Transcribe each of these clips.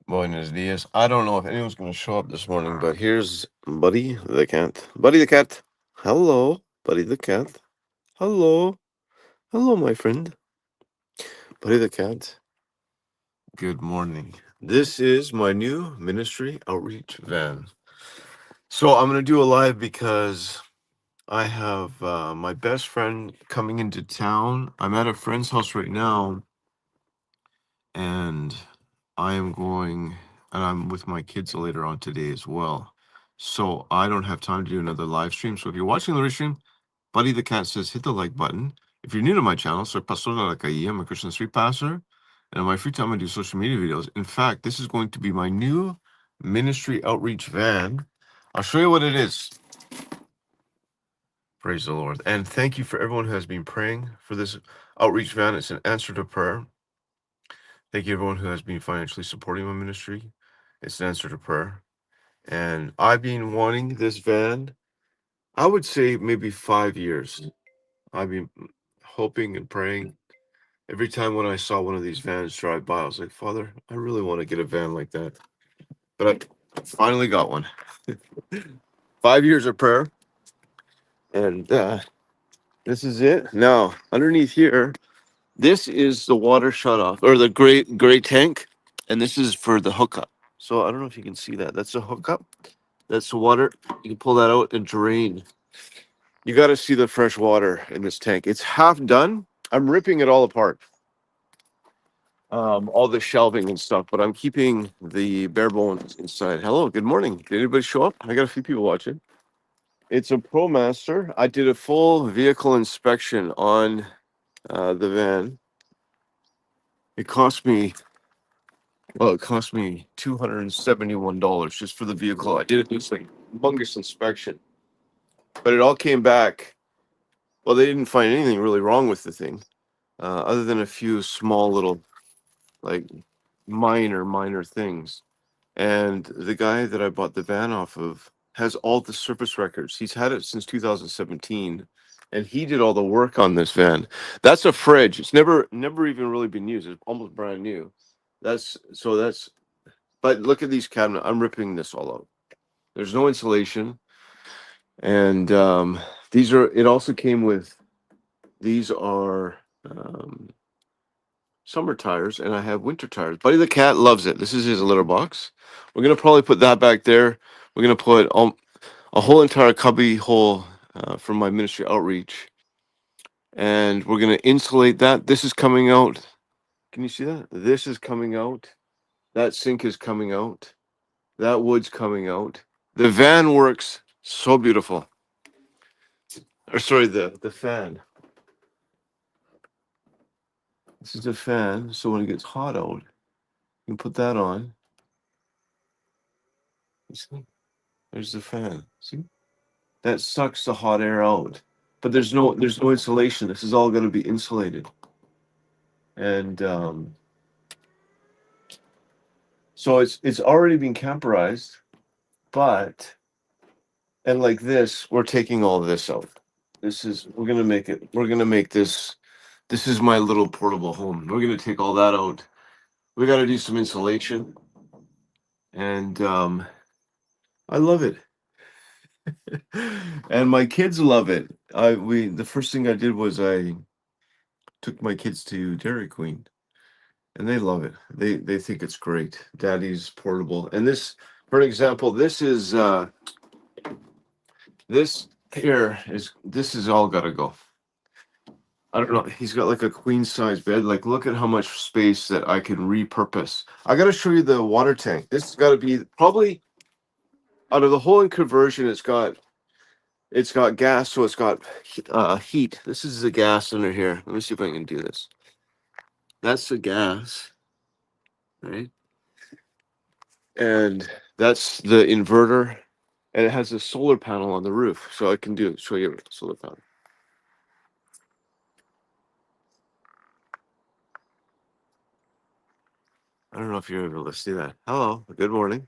Buenos dias. I don't know if anyone's going to show up this morning, but here's Buddy the cat. Buddy the cat. Hello, Buddy the cat. Hello. Hello, my friend. Buddy the cat. Good morning. This is my new ministry outreach van. So I'm going to do a live because I have my best friend coming into town. I'm at a friend's house right now, and I am going, and I'm with my kids later on today as well. So I don't have time to do another live stream. So if you're watching the live stream, Buddy the Cat says hit the like button. If you're new to my channel, soy Pastor de la Calle. I'm a Christian street pastor. And in my free time, I do social media videos. In fact, this is going to be my new ministry outreach van. I'll show you what it is. Praise the Lord. And thank you for everyone who has been praying for this outreach van. It's an answer to prayer. Thank you, everyone who has been financially supporting my ministry. It's an answer to prayer. And I've been wanting this van, I would say maybe 5 years. I've been hoping and praying. Every time when I saw one of these vans drive by, I was like, Father, I really want to get a van like that. But I finally got one. 5 years of prayer. And this is it. Now, underneath here, this is the water shut off, or the gray tank. And this is for the hookup. So I don't know if you can see that. That's a hookup. That's the water. You can pull that out and drain. You got to see the fresh water in this tank. It's half done. I'm ripping it all apart, all the shelving and stuff, but I'm keeping the bare bones inside. Hello, good morning. Did anybody show up? I got a few people watching. It's a ProMaster. I did a full vehicle inspection on the van. It cost me, it cost me $271 just for the vehicle. I did this like humongous inspection, but it all came back. Well, they didn't find anything really wrong with the thing, other than a few small little, like minor things. And the guy that I bought the van off of has all the service records. He's had it since 2017, and he did all the work on this van. That's a fridge. It's never even really been used. It's almost brand new. That's. But look at these cabinets. I'm ripping this all out. There's no insulation, and these are. It also came with. These are. Summer tires, and I have winter tires. Buddy the cat loves it. This is his litter box. We're gonna probably put that back there. We're gonna put a whole entire cubby hole from my ministry outreach, and we're gonna insulate that. This is coming out. Can you see that? This is coming out. That sink is coming out. That wood's coming out. The van works so beautiful. Or sorry, the fan. This is the fan. So when it gets hot out, you can put that on. You see? There's the fan. See? That sucks the hot air out. But there's no insulation. This is all going to be insulated. And so it's already been camperized, but and like this, we're taking all of this out. We're gonna make this is my little portable home. We're gonna take all that out. We gotta do some insulation. And I love it. And my kids love it. The first thing I did was I took my kids to Dairy Queen, and they love it. They think it's great. Daddy's portable. And this, for an example, this is all gotta go. I don't know. He's got like a queen size bed. Like, look at how much space that I can repurpose. I gotta show you the water tank. This has got to be probably out of the whole in conversion. It's got gas, so it's got heat. This is the gas under here. Let me see if I can do this. That's the gas, right? And that's the inverter, and it has a solar panel on the roof, so I can show you a solar panel. I don't know if you're able to see that. Hello, good morning.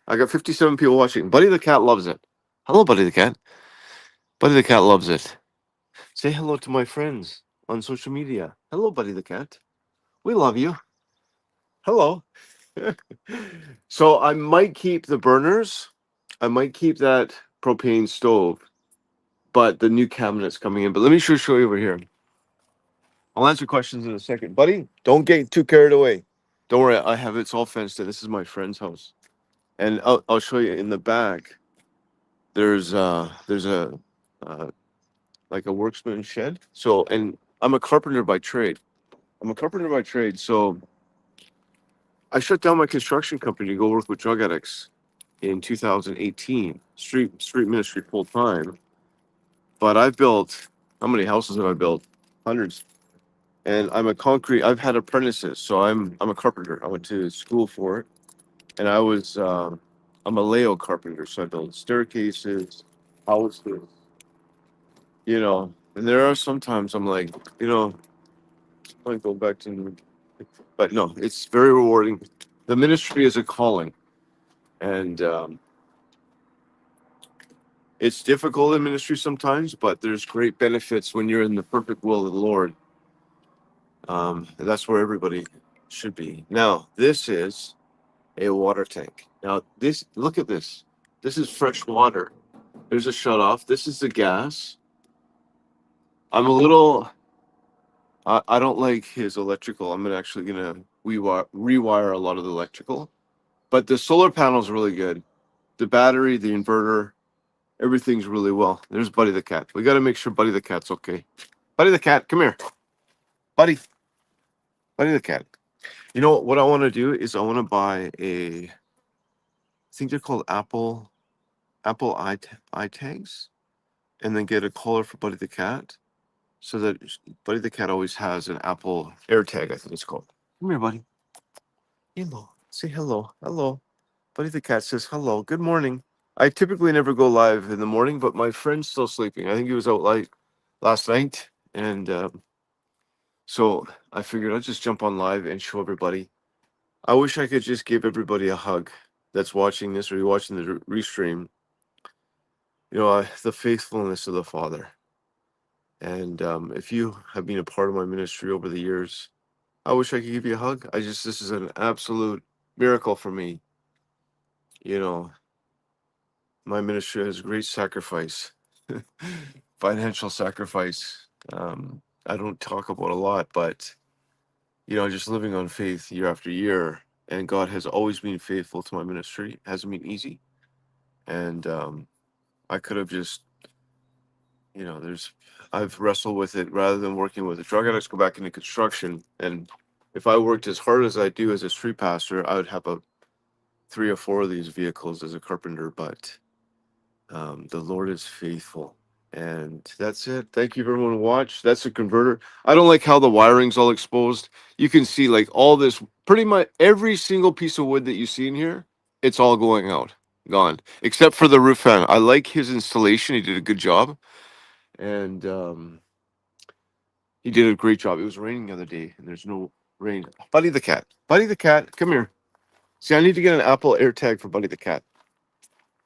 I got 57 people watching. Buddy the cat loves it. Hello, Buddy the cat. Buddy the cat loves it. Say hello to my friends on social media. Hello, Buddy the cat. We love you. Hello. So I might keep the burners. I might keep that propane stove, but the new cabinet's coming in. But let me show you over here. I'll answer questions in a second, buddy. Don't get too carried away. Don't worry, I have it's all fenced in. This is my friend's house, and I'll show you in the back. There's a uh, like a worksman shed. So, and I'm a carpenter by trade. So I shut down my construction company to go work with drug addicts in 2018. Street ministry full time. But I've built, how many houses have I built? Hundreds. And I've had apprentices, so I'm a carpenter. I went to school for it, and I'm a Leo carpenter, so I build staircases, houses, And there are sometimes I'm like, I might go back to, but no, it's very rewarding. The ministry is a calling, and it's difficult in ministry sometimes, but there's great benefits when you're in the perfect will of the Lord. And that's where everybody should be. Now, this is a water tank. Now, look at this. This is fresh water. There's a shut off. This is the gas. I'm a little, I don't like his electrical. I'm actually going to rewire a lot of the electrical. But the solar panel's really good. The battery, the inverter, everything's really well. There's Buddy the cat. We got to make sure Buddy the cat's okay. Buddy the cat, come here. Buddy. Buddy the cat. You know what I want to do is I want to buy I think they're called Apple eye tags, and then get a collar for Buddy the cat, so that Buddy the cat always has an Apple AirTag. I think it's called. Come here, buddy. Hello. Say hello. Hello. Buddy the cat says hello. Good morning. I typically never go live in the morning, but my friend's still sleeping. I think he was out late last night, and so I figured I'd just jump on live and show everybody. I wish I could just give everybody a hug that's watching this or you're watching the restream. The faithfulness of the Father. And if you have been a part of my ministry over the years, I wish I could give you a hug. This is an absolute miracle for me. You know, my ministry has great sacrifice, financial sacrifice. I don't talk about a lot, but, just living on faith year after year. And God has always been faithful to my ministry. It hasn't been easy. And I could have just, I've wrestled with it rather than working with it. Drug addicts go back into construction. And if I worked as hard as I do as a street pastor, I would have 3 or 4 of these vehicles as a carpenter. But the Lord is faithful. And that's it. Thank you for everyone who watched. That's a converter. I don't like how the wiring's all exposed. You can see like all this, pretty much every single piece of wood that you see in here, it's all going out, gone, except for the roof fan. I like his installation. He did a good job. And he did a great job. It was raining the other day, and there's no rain. Buddy the cat. Buddy the cat, come here. See, I need to get an Apple AirTag for Buddy the cat.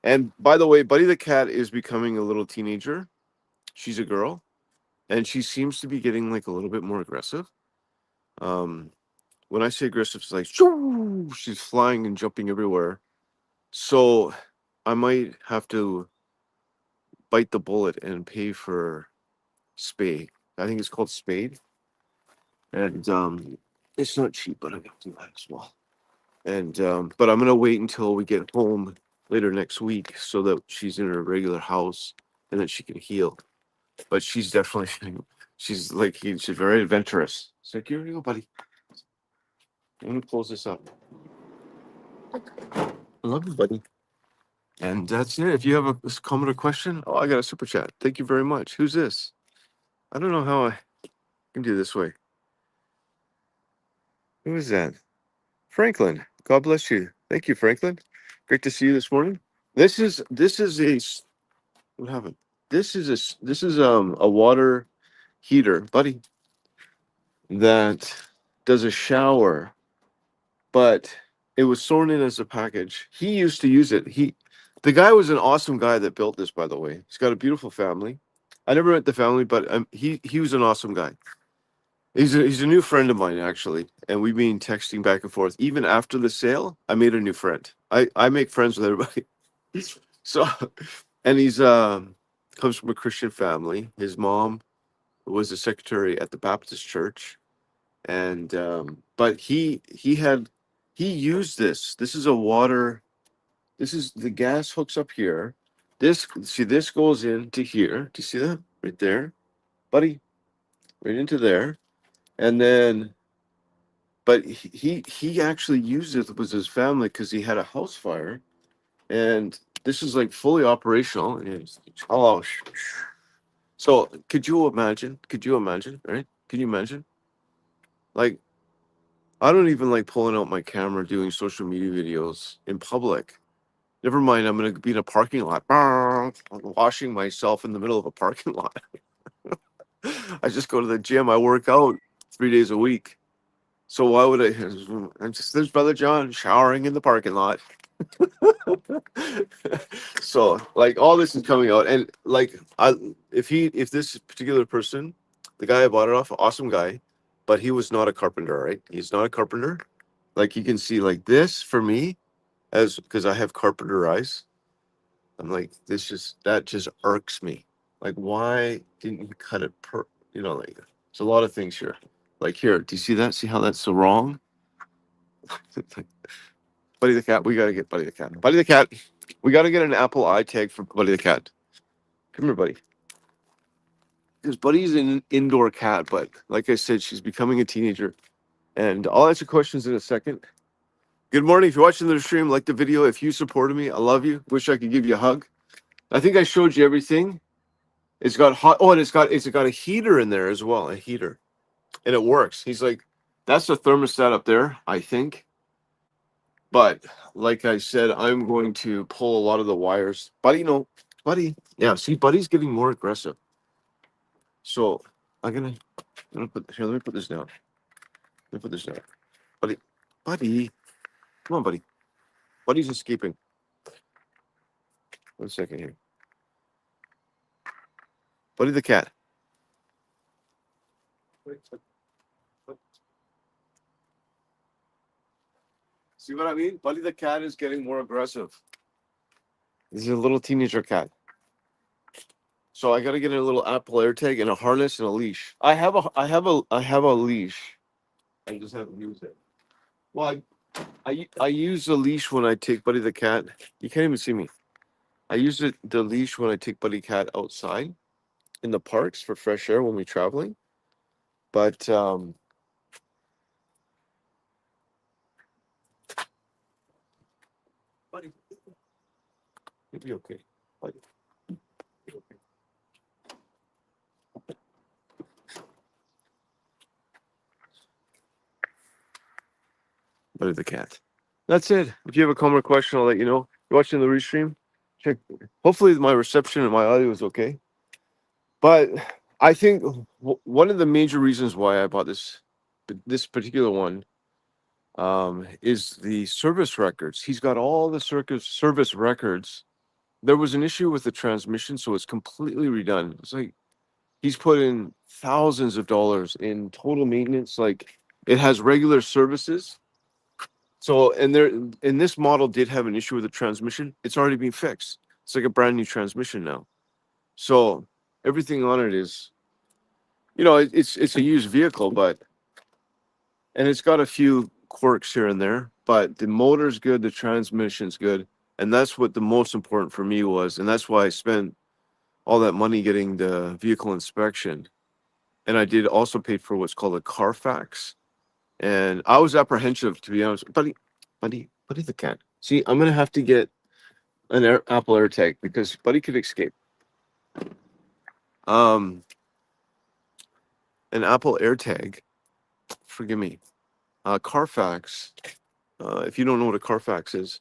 And by the way, Buddy the cat is becoming a little teenager. She's a girl, and she seems to be getting like a little bit more aggressive. Um, when I say aggressive, it's like shoo, she's flying and jumping everywhere. So I might have to bite the bullet and pay for spay. I think it's called spade, and it's not cheap, but I got to do that as well. And but I'm gonna wait until we get home later next week so that she's in her regular house and that she can heal. But she's definitely she's very adventurous. So here you go, buddy. I'm gonna close this up. I love you, buddy. And that's it. If you have a comment or question, oh, I got a super chat. Thank you very much. Who's this? I don't know how I can do this way. Who is that? Franklin. God bless you. Thank you, Franklin. Great to see you this morning. This is what happened? This is a water heater, buddy, that does a shower, but it was thrown in as a package. He used to use it. The guy was an awesome guy that built this, by the way. He's got a beautiful family. I never met the family, but he was an awesome guy. He's a new friend of mine actually, and we've been texting back and forth. Even after the sale, I made a new friend. I make friends with everybody. So, and he's comes from a Christian family. His mom was a secretary at the Baptist church, and but he used this. This is a water. This is the gas hooks up here. This goes into here. Do you see that right there, buddy? Right into there, and then but he actually used it with his family because he had a house fire, and this is like fully operational. Oh, so could you imagine? Could you imagine? Right? Can you imagine? Like, I don't even like pulling out my camera doing social media videos in public. Never mind, I'm gonna be in a parking lot, washing myself in the middle of a parking lot. I just go to the gym. I work out 3 days a week. So why would I? I'm just there's Brother John showering in the parking lot. So like all this is coming out, and like if this particular person, the guy I bought it off, awesome guy, but he was not a carpenter, right? He's not a carpenter. Like you can see, like this for me, as because I have carpenter eyes. I'm like that just irks me. Like why didn't you cut it like there's a lot of things here. Like here, do you see that? See how that's so wrong? Buddy the cat, we gotta get Buddy the cat. Buddy the cat, we gotta get an Apple eye tag for Buddy the cat. Come here, buddy. Because Buddy's an indoor cat, but like I said, she's becoming a teenager. And I'll answer questions in a second. Good morning. If you're watching the stream, like the video. If you supported me, I love you. Wish I could give you a hug. I think I showed you everything. It's got hot. Oh, and it's got a heater in there as well. A heater, and it works. He's like, that's the thermostat up there, I think. But like I said, I'm going to pull a lot of the wires. Buddy, no, buddy. Yeah, see, Buddy's getting more aggressive. So I'm gonna put here. Let me put this down. Let me put this down. Buddy, buddy, come on, buddy. Buddy's escaping. 1 second here. Buddy the cat. See what I mean? Buddy the cat is getting more aggressive. He's a little teenager cat. So I gotta get a little Apple AirTag and a harness and a leash. I have a leash. I just haven't used it. Well, I use the leash when I take Buddy the cat. You can't even see me. I use the leash when I take Buddy Cat outside in the parks for fresh air when we're traveling. But Buddy, you'll be okay. Buddy, you'll be okay. Buddy the cat. That's it. If you have a comment or question, I'll let you know. You're watching the restream. Check. Hopefully, my reception and my audio is okay. But I think one of the major reasons why I bought this particular one is the service records. He's got all the service records. There was an issue with the transmission, so it's completely redone. It's like he's put in thousands of dollars in total maintenance. Like it has regular services. So and this model did have an issue with the transmission. It's already been fixed. It's like a brand new transmission now. So everything on it is, it's a used vehicle, and it's got a few quirks here and there, but the motor's good, the transmission's good, and that's what the most important for me was, and that's why I spent all that money getting the vehicle inspection. And I did also pay for what's called a Carfax. And I was apprehensive, to be honest. Buddy the cat. See, I'm gonna have to get an Apple AirTag because Buddy could escape. Um, an Apple AirTag. Forgive me. Carfax. If you don't know what a Carfax is,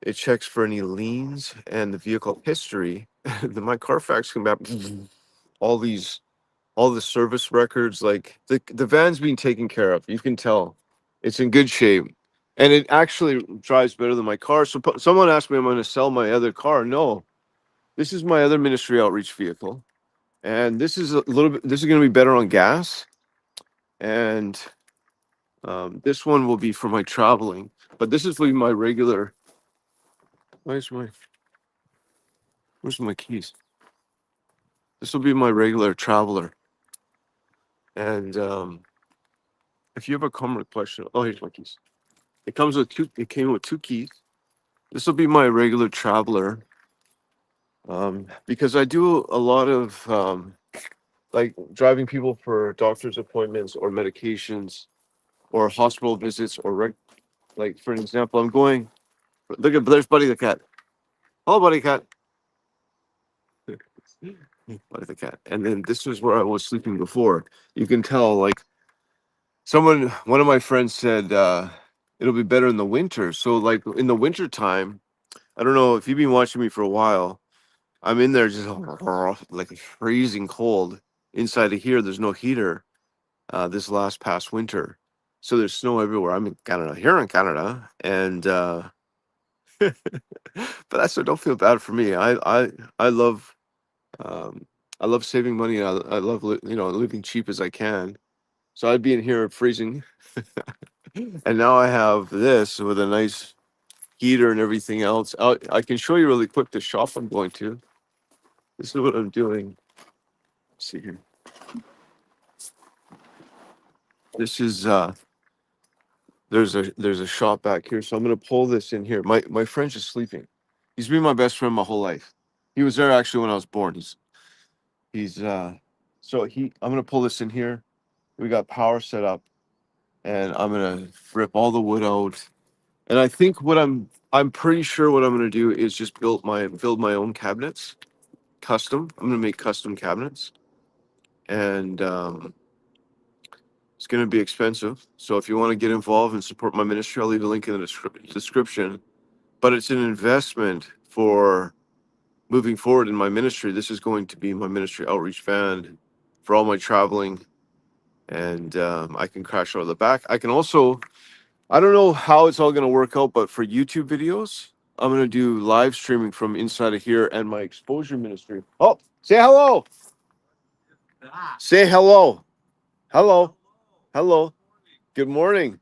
it checks for any liens and the vehicle history. Then my Carfax come back. All the service records, like the van's being taken care of. You can tell it's in good shape, and it actually drives better than my car. So someone asked me, "Am I going to sell my other car?" No, this is my other ministry outreach vehicle, and this is a little bit. This is going to be better on gas, and this one will be for my traveling. But this is my regular. Where's my keys? This will be my regular traveler. And if you have a comment question, oh, here's my keys. It comes with two. It came with two keys. This will be my regular traveler, because I do a lot of like driving people for doctor's appointments or medications or hospital visits or like for an example, I'm going. Look at there's Buddy the cat. Hello, Buddy cat. Buddy the cat. And then this was where I was sleeping before. You can tell, like one of my friends said, it'll be better in the winter. So like in the winter time, I don't know if you've been watching me for a while. I'm in there just like freezing cold. Inside of here, there's no heater. This last past winter, so there's snow everywhere. I'm in Canada, here in Canada, and but that's so don't feel bad for me. I love um, I love saving money. I love living cheap as I can. So I'd be in here freezing, and now I have this with a nice heater and everything else. I can show you really quick the shop I'm going to. This is what I'm doing. Let's see here. This is there's a shop back here, so I'm gonna pull this in here. My friend's just sleeping. He's been my best friend my whole life. He was there actually when I was born. He's so I'm gonna pull this in here. We got power set up, and I'm gonna rip all the wood out. And I think I'm pretty sure what I'm gonna do is just build my own cabinets, custom. I'm gonna make custom cabinets, and it's gonna be expensive. So if you want to get involved and support my ministry, I'll leave a link in the description. But it's an investment for moving forward in my ministry. This is going to be my ministry outreach van for all my traveling, and I can crash out of the back. I can also, I don't know how it's all going to work out, but for YouTube videos, I'm going to do live streaming from inside of here and my exposure ministry. Oh, say hello. Say hello. Hello. Hello. Good morning.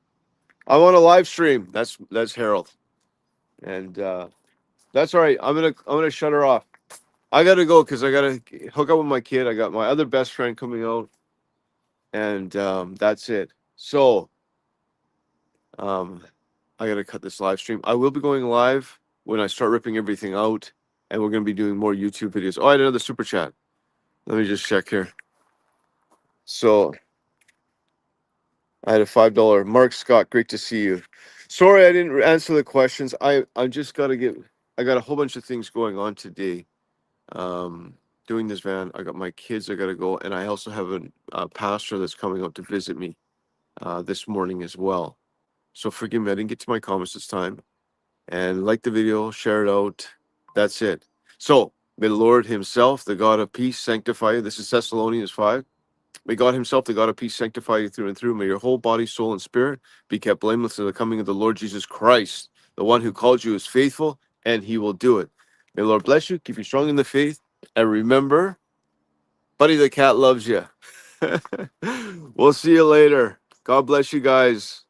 I'm on a live stream. That's Harold, and that's all right. I'm gonna shut her off. I gotta go because I gotta hook up with my kid. I got my other best friend coming out, and that's it. So I gotta cut this live stream. I will be going live when I start ripping everything out, and we're gonna be doing more YouTube videos. Oh, I had another super chat. Let me just check here. So I had a $5. Mark Scott, great to see you. Sorry I didn't answer the questions. I just gotta get. I got a whole bunch of things going on today. Doing this van. I got my kids. I gotta go, and I also have a pastor that's coming out to visit me this morning as well. So forgive me, I didn't get to my comments this time. And like the video, share it out. That's it. So may the Lord Himself, the God of peace, sanctify you. This is Thessalonians 5. May God Himself, the God of peace, sanctify you through and through. May your whole body, soul, and spirit be kept blameless in the coming of the Lord Jesus Christ. The one who called you is faithful, and He will do it. May the Lord bless you, keep you strong in the faith, and remember, Buddy the cat loves you. We'll see you later. God bless you guys.